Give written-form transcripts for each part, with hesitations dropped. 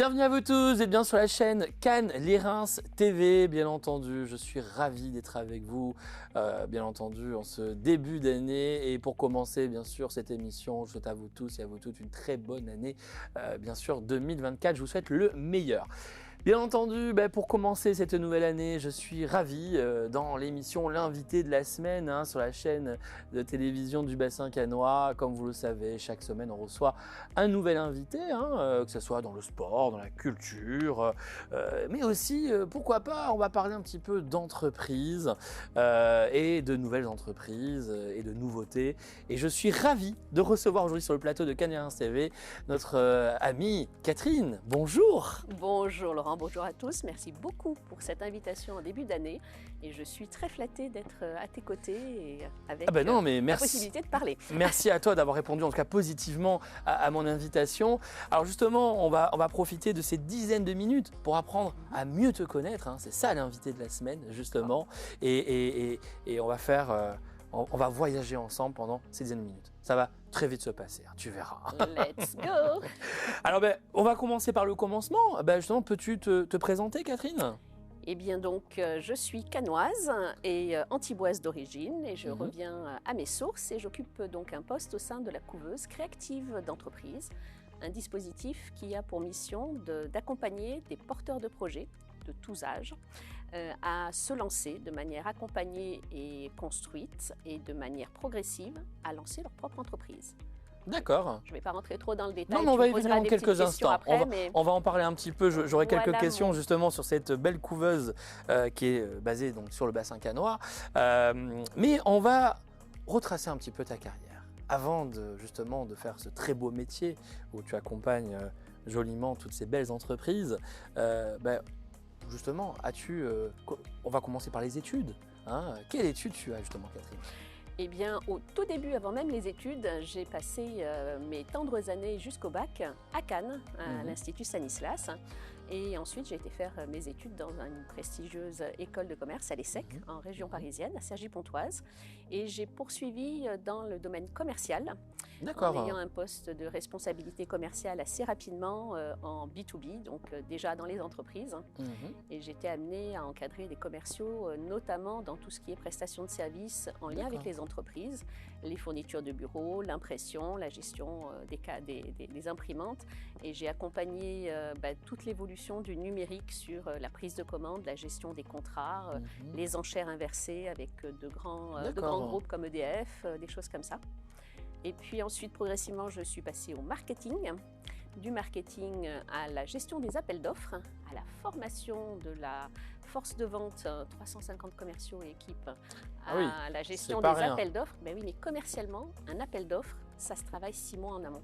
Bienvenue à vous tous, vous êtes bien sur la chaîne Cannes Les Reims TV, bien entendu. Je suis ravi d'être avec vous, bien entendu, en ce début d'année. Et pour commencer, bien sûr, cette émission, je souhaite à vous tous et à vous toutes une très bonne année, bien sûr, 2024. Je vous souhaite le meilleur. Bien entendu, pour commencer cette nouvelle année, je suis ravi dans l'émission L'invité de la semaine sur la chaîne de télévision du bassin cannois. Comme vous le savez, chaque semaine on reçoit un nouvel invité, que ce soit dans le sport, dans la culture, mais aussi, pourquoi pas, on va parler un petit peu d'entreprise et de nouvelles entreprises et de nouveautés. Et je suis ravi de recevoir aujourd'hui sur le plateau de Cannes Les Reims TV notre amie Catherine. Bonjour. Bonjour Laurent. Bonjour à tous, merci beaucoup pour cette invitation en début d'année et je suis très flattée d'être à tes côtés et avec la possibilité de parler. Merci à toi d'avoir répondu en tout cas positivement à mon invitation. Alors justement, on va profiter de ces dizaines de minutes pour apprendre à mieux te connaître, c'est ça l'invité de la semaine justement, et on va faire... On va voyager ensemble pendant ces dizaines de minutes. Ça va très vite se passer, tu verras. Let's go. Alors, on va commencer par le commencement. Justement, peux-tu te présenter, Catherine ? Eh bien donc, je suis cannoise et antiboise d'origine et je reviens à mes sources et j'occupe donc un poste au sein de la couveuse créative d'entreprise, un dispositif qui a pour mission d'accompagner des porteurs de projets de tous âges à se lancer de manière accompagnée et construite et de manière progressive à lancer leur propre entreprise. D'accord. Je ne vais pas rentrer trop dans le détail. Non, mais on va y venir en quelques instants. Après, on va en parler un petit peu. J'aurai quelques questions justement sur cette belle couveuse qui est basée donc, sur le bassin cannois. Mais on va retracer un petit peu ta carrière. Avant justement de faire ce très beau métier où tu accompagnes joliment toutes ces belles entreprises, justement, on va commencer par les études. Quelle étude tu as justement, Catherine ? Eh bien, au tout début, avant même les études, j'ai passé mes tendres années jusqu'au bac à Cannes, à l'Institut Stanislas. Et ensuite, j'ai été faire mes études dans une prestigieuse école de commerce à l'ESSEC, en région parisienne, à Cergy-Pontoise. Et j'ai poursuivi dans le domaine commercial, en ayant un poste de responsabilité commerciale assez rapidement en B2B, donc déjà dans les entreprises. Et j'étais amenée à encadrer des commerciaux, notamment dans tout ce qui est prestations de services en lien avec les entreprises, les fournitures de bureaux, l'impression, la gestion des imprimantes. Et j'ai accompagné toute l'évolution du numérique sur la prise de commande, la gestion des contrats, les enchères inversées avec de grands groupes comme EDF, des choses comme ça. Et puis ensuite, progressivement, je suis passée au marketing, du marketing à la gestion des appels d'offres, à la formation de la force de vente, 350 commerciaux et équipes, à la gestion des appels d'offres. Mais commercialement, un appel d'offres, ça se travaille 6 mois en amont.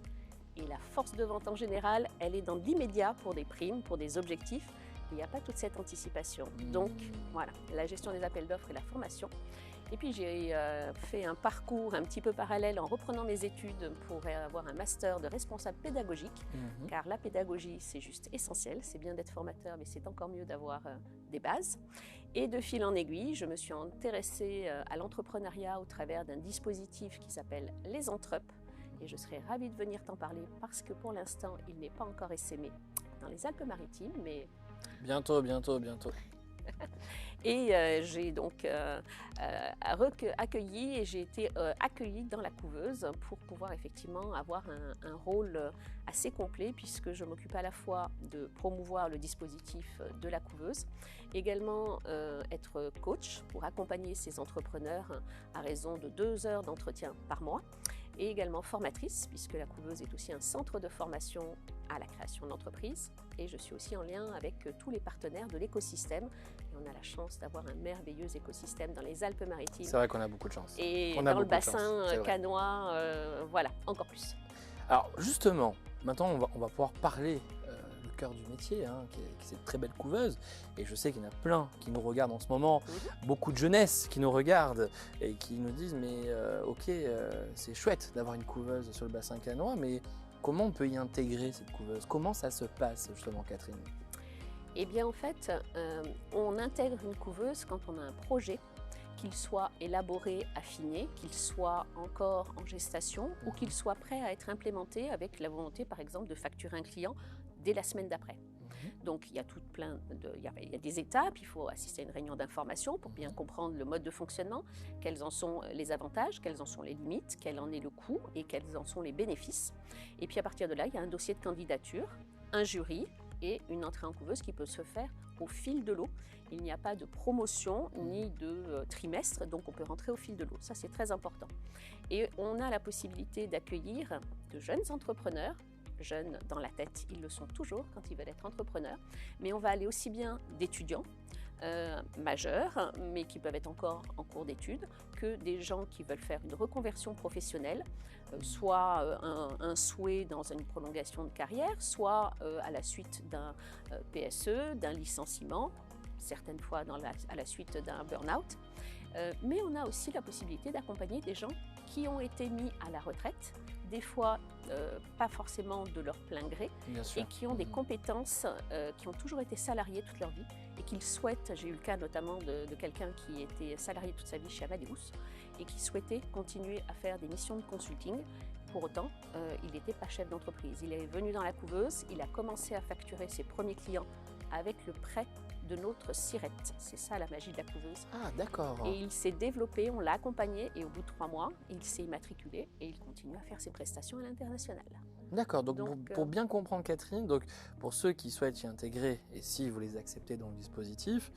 Et la force de vente en général, elle est dans l'immédiat pour des primes, pour des objectifs. Il n'y a pas toute cette anticipation. Donc voilà, la gestion des appels d'offres et la formation. Et puis j'ai fait un parcours un petit peu parallèle en reprenant mes études pour avoir un master de responsable pédagogique, car la pédagogie c'est juste essentiel, c'est bien d'être formateur mais c'est encore mieux d'avoir des bases. Et de fil en aiguille, je me suis intéressée à l'entrepreneuriat au travers d'un dispositif qui s'appelle les Entrep. Et je serais ravie de venir t'en parler parce que pour l'instant il n'est pas encore essaimé dans les Alpes-Maritimes, mais... Bientôt. Et j'ai donc accueilli et j'ai été accueillie dans la couveuse pour pouvoir effectivement avoir un rôle assez complet puisque je m'occupe à la fois de promouvoir le dispositif de la couveuse, également être coach pour accompagner ces entrepreneurs à raison de 2 heures d'entretien par mois, et également formatrice puisque la couveuse est aussi un centre de formation à la création d'entreprise et je suis aussi en lien avec tous les partenaires de l'écosystème et on a la chance d'avoir un merveilleux écosystème dans les Alpes-Maritimes. C'est vrai qu'on a beaucoup de chance. Et dans le bassin cannois, voilà, encore plus. Alors justement, maintenant on va pouvoir parler le cœur du métier, qui est cette très belle couveuse. Et je sais qu'il y en a plein qui nous regardent en ce moment, beaucoup de jeunesse qui nous regardent et qui nous disent mais c'est chouette d'avoir une couveuse sur le bassin cannois, mais comment on peut y intégrer cette couveuse? Comment ça se passe justement, Catherine? Eh bien en fait, on intègre une couveuse quand on a un projet, qu'il soit élaboré, affiné, qu'il soit encore en gestation ou qu'il soit prêt à être implémenté avec la volonté par exemple de facturer un client dès la semaine d'après. Donc il y a il y a des étapes, il faut assister à une réunion d'information pour bien comprendre le mode de fonctionnement, quels en sont les avantages, quelles en sont les limites, quel en est le coût et quels en sont les bénéfices. Et puis à partir de là, il y a un dossier de candidature, un jury et une entrée en couveuse qui peut se faire au fil de l'eau. Il n'y a pas de promotion ni de trimestre, donc on peut rentrer au fil de l'eau. Ça, c'est très important. Et on a la possibilité d'accueillir de jeunes entrepreneurs, jeunes dans la tête, ils le sont toujours quand ils veulent être entrepreneurs, mais on va aller aussi bien d'étudiants, majeurs, mais qui peuvent être encore en cours d'études, que des gens qui veulent faire une reconversion professionnelle, soit un souhait dans une prolongation de carrière, soit à la suite d'un PSE, d'un licenciement, certaines fois à la suite d'un burn-out. Mais on a aussi la possibilité d'accompagner des gens qui ont été mis à la retraite, des fois pas forcément de leur plein gré, et qui ont des compétences, qui ont toujours été salariés toute leur vie et qu'ils souhaitent, j'ai eu le cas notamment de quelqu'un qui était salarié toute sa vie chez Amadeus et qui souhaitait continuer à faire des missions de consulting. Pour autant, il n'était pas chef d'entreprise. Il est venu dans la couveuse, il a commencé à facturer ses premiers clients avec le prêt de notre sirette. C'est ça la magie de la couveuse. Ah, d'accord. Et il s'est développé, on l'a accompagné et au bout de 3 mois, il s'est immatriculé et il continue à faire ses prestations à l'international. D'accord, donc pour bien comprendre Catherine, donc pour ceux qui souhaitent y intégrer et si vous les acceptez dans le dispositif,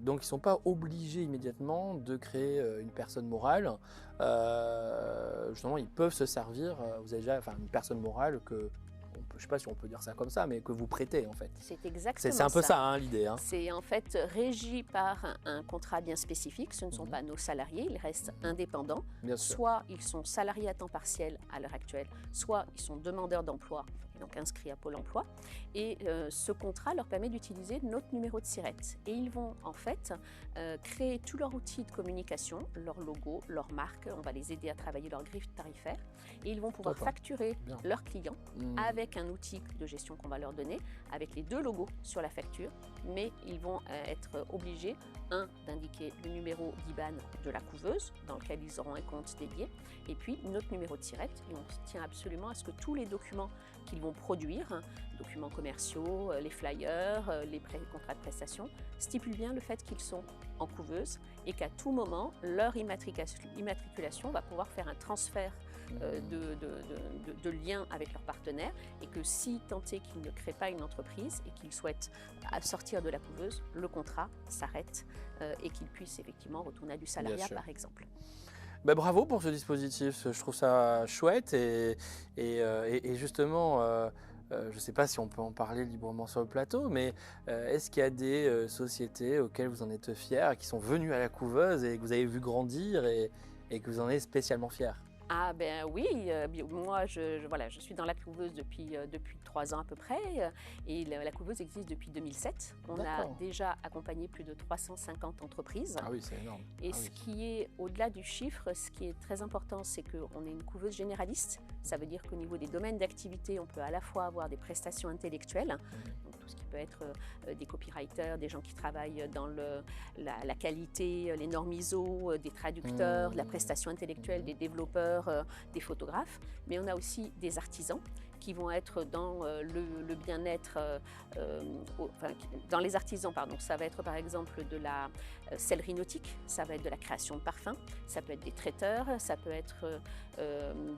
donc ils ne sont pas obligés immédiatement de créer une personne morale. Justement, ils peuvent se servir, vous avez déjà une personne morale que, je ne sais pas si on peut dire ça comme ça, mais que vous prêtez en fait. C'est exactement ça. C'est un peu ça hein, l'idée. Hein. C'est en fait régi par un contrat bien spécifique. Ce ne sont pas nos salariés, ils restent indépendants. Soit ils sont salariés à temps partiel à l'heure actuelle, soit ils sont demandeurs d'emploi, donc inscrits à Pôle emploi. Et ce contrat leur permet d'utiliser notre numéro de sirette. Et ils vont en fait créer tout leur outil de communication, leur logo, leur marque. On va les aider à travailler leur grille tarifaire. Et ils vont pouvoir facturer leurs clients avec un outil de gestion qu'on va leur donner, avec les 2 logos sur la facture. Mais ils vont être obligés, d'indiquer le numéro d'IBAN de la couveuse, dans lequel ils auront un compte dédié, et puis notre numéro de sirette. Et on tient absolument à ce que tous les documents qu'ils vont produire, documents commerciaux, les flyers, les contrats de prestation, stipulent bien le fait qu'ils sont en couveuse et qu'à tout moment, leur immatriculation va pouvoir faire un transfert de lien avec leur partenaire, et que si tant est qu'ils ne créent pas une entreprise et qu'ils souhaitent sortir de la couveuse, le contrat s'arrête et qu'ils puissent effectivement retourner à du salariat par exemple. Bah, bravo pour ce dispositif, je trouve ça chouette et justement, je ne sais pas si on peut en parler librement sur le plateau, mais est-ce qu'il y a des sociétés auxquelles vous en êtes fiers, qui sont venues à la couveuse et que vous avez vu grandir et que vous en êtes spécialement fiers? Ah ben oui, moi je suis dans la couveuse depuis 3 ans à peu près, et la couveuse existe depuis 2007. On a déjà accompagné plus de 350 entreprises. Ah oui, c'est énorme. Et ce qui est au-delà du chiffre, ce qui est très important, c'est qu'on est une couveuse généraliste. Ça veut dire qu'au niveau des domaines d'activité, on peut à la fois avoir des prestations intellectuelles, donc tout ce qui peut être des copywriters, des gens qui travaillent dans la qualité, les normes ISO, des traducteurs, de la prestation intellectuelle, des développeurs, des photographes, mais on a aussi des artisans qui vont être dans le bien-être, dans les artisans, pardon. Ça va être par exemple de la sellerie nautique, ça va être de la création de parfums, ça peut être des traiteurs, ça peut être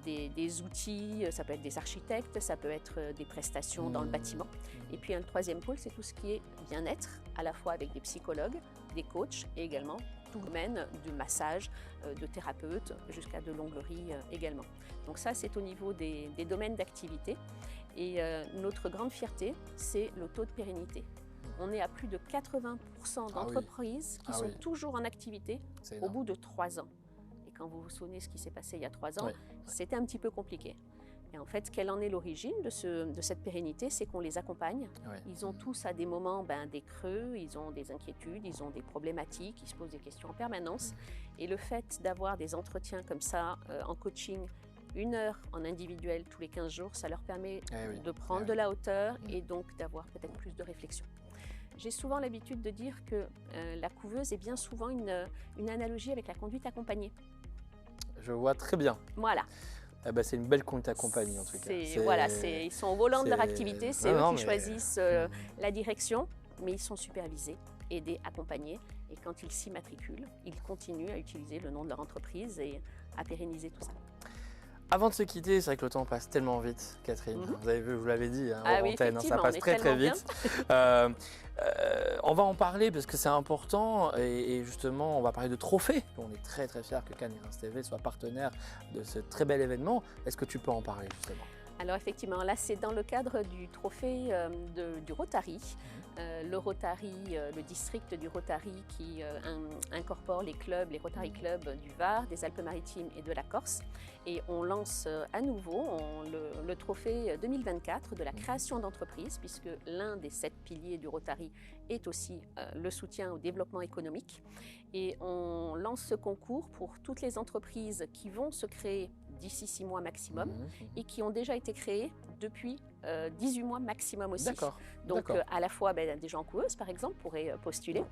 des outils, ça peut être des architectes, ça peut être des prestations dans le bâtiment. Et puis un troisième pôle, c'est tout ce qui est bien-être, à la fois avec des psychologues, des coachs et également tout le domaine du massage, de thérapeute jusqu'à de l'onglerie également. Donc ça, c'est au niveau des domaines d'activité. Et notre grande fierté, c'est le taux de pérennité. On est à plus de 80% d'entreprises qui sont toujours en activité au bout de 3 ans. Et quand vous vous souvenez ce qui s'est passé il y a 3 ans, c'était un petit peu compliqué. Et en fait, quelle en est l'origine de cette pérennité? C'est qu'on les accompagne. Ils ont tous à des moments des creux, ils ont des inquiétudes, ils ont des problématiques, ils se posent des questions en permanence. Et le fait d'avoir des entretiens comme ça en coaching, 1 heure en individuel tous les 15 jours, ça leur permet de prendre de la hauteur et donc d'avoir peut-être plus de réflexion. J'ai souvent l'habitude de dire que la couveuse est bien souvent une analogie avec la conduite accompagnée. Je vois très bien. Voilà. Eh ben, c'est une belle compte compagnie en tout cas. Voilà, ils sont au volant de leur activité, c'est eux qui choisissent la direction, mais ils sont supervisés, aidés, accompagnés. Et quand ils s'immatriculent, ils continuent à utiliser le nom de leur entreprise et à pérenniser tout ça. Avant de se quitter, c'est vrai que le temps passe tellement vite, Catherine. Vous avez vu, je vous l'avez dit, en oui, antenne, ça passe très très vite. On va en parler parce que c'est important et justement, on va parler de trophées. On est très très fiers que Cannes et Reims TV soient partenaires de ce très bel événement. Est-ce que tu peux en parler justement ? Alors effectivement, là c'est dans le cadre du trophée du Rotary. Le Rotary, le district du Rotary qui incorpore les clubs, les Rotary Clubs du Var, des Alpes-Maritimes et de la Corse. Et on lance à nouveau le trophée 2024 de la création d'entreprise, puisque l'un des 7 piliers du Rotary est aussi le soutien au développement économique. Et on lance ce concours pour toutes les entreprises qui vont se créer d'ici 6 mois maximum et qui ont déjà été créées depuis 18 mois maximum aussi. Donc à la fois des gens coureuses par exemple pourraient postuler,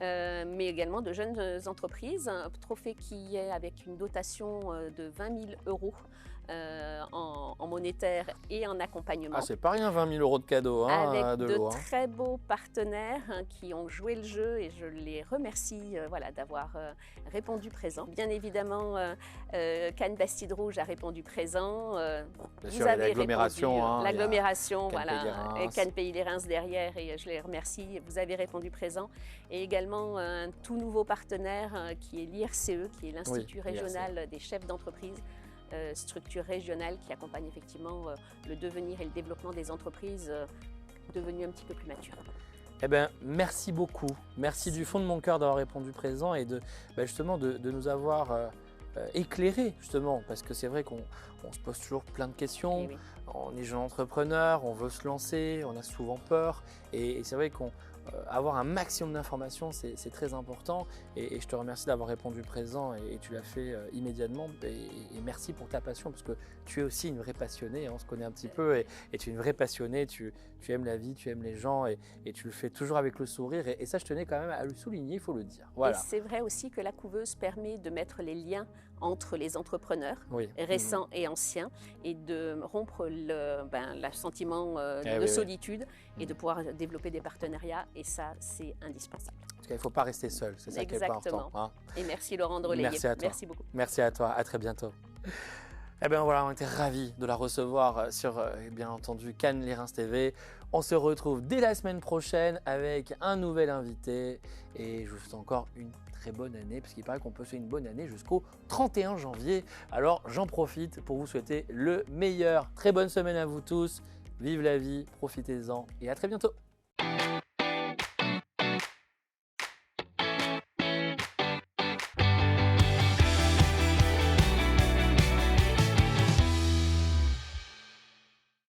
mais également de jeunes entreprises. Un trophée qui est avec une dotation de 20 000 euros en monétaire et en accompagnement. Ah, c'est pas rien 20 000 euros de cadeaux avec de très beaux partenaires qui ont joué le jeu et je les remercie d'avoir répondu présent. Bien évidemment, Cannes Bastide Rouge a répondu présent. Vous avez l'agglomération. L'agglomération, et Cannes Pays les Reims derrière et je les remercie. Vous avez répondu présent. Et également un tout nouveau partenaire qui est l'IRCE, qui est l'Institut régional des chefs d'entreprise. Structure régionale qui accompagne effectivement le devenir et le développement des entreprises devenues un petit peu plus matures. Eh bien, merci beaucoup. Merci du fond de mon cœur d'avoir répondu présent et justement de nous avoir éclairé justement parce que c'est vrai qu'on se pose toujours plein de questions. Oui. On est jeune entrepreneur, on veut se lancer, on a souvent peur et c'est vrai qu'avoir un maximum d'informations, c'est très important et je te remercie d'avoir répondu présent et tu l'as fait immédiatement et merci pour ta passion parce que tu es aussi une vraie passionnée, on se connaît un petit peu et tu es une vraie passionnée, tu aimes la vie, tu aimes les gens et tu le fais toujours avec le sourire et ça je tenais quand même à le souligner, il faut le dire. Voilà. Et c'est vrai aussi que la couveuse permet de mettre les liens entre les entrepreneurs récents et anciens et de rompre le sentiment de solitude et de pouvoir développer des partenariats et ça c'est indispensable. Parce qu'il ne faut pas rester seul, c'est ça qui est important. Et merci Laurent de relayer. Merci à toi. Merci beaucoup. Merci à toi, à très bientôt. Eh bien voilà, on était ravis de la recevoir sur, bien entendu, Cannes les Reims TV. On se retrouve dès la semaine prochaine avec un nouvel invité et je vous souhaite encore une très bonne année parce qu'il paraît qu'on peut faire une bonne année jusqu'au 31 janvier. Alors j'en profite pour vous souhaiter le meilleur. Très bonne semaine à vous tous. Vive la vie, profitez-en et à très bientôt.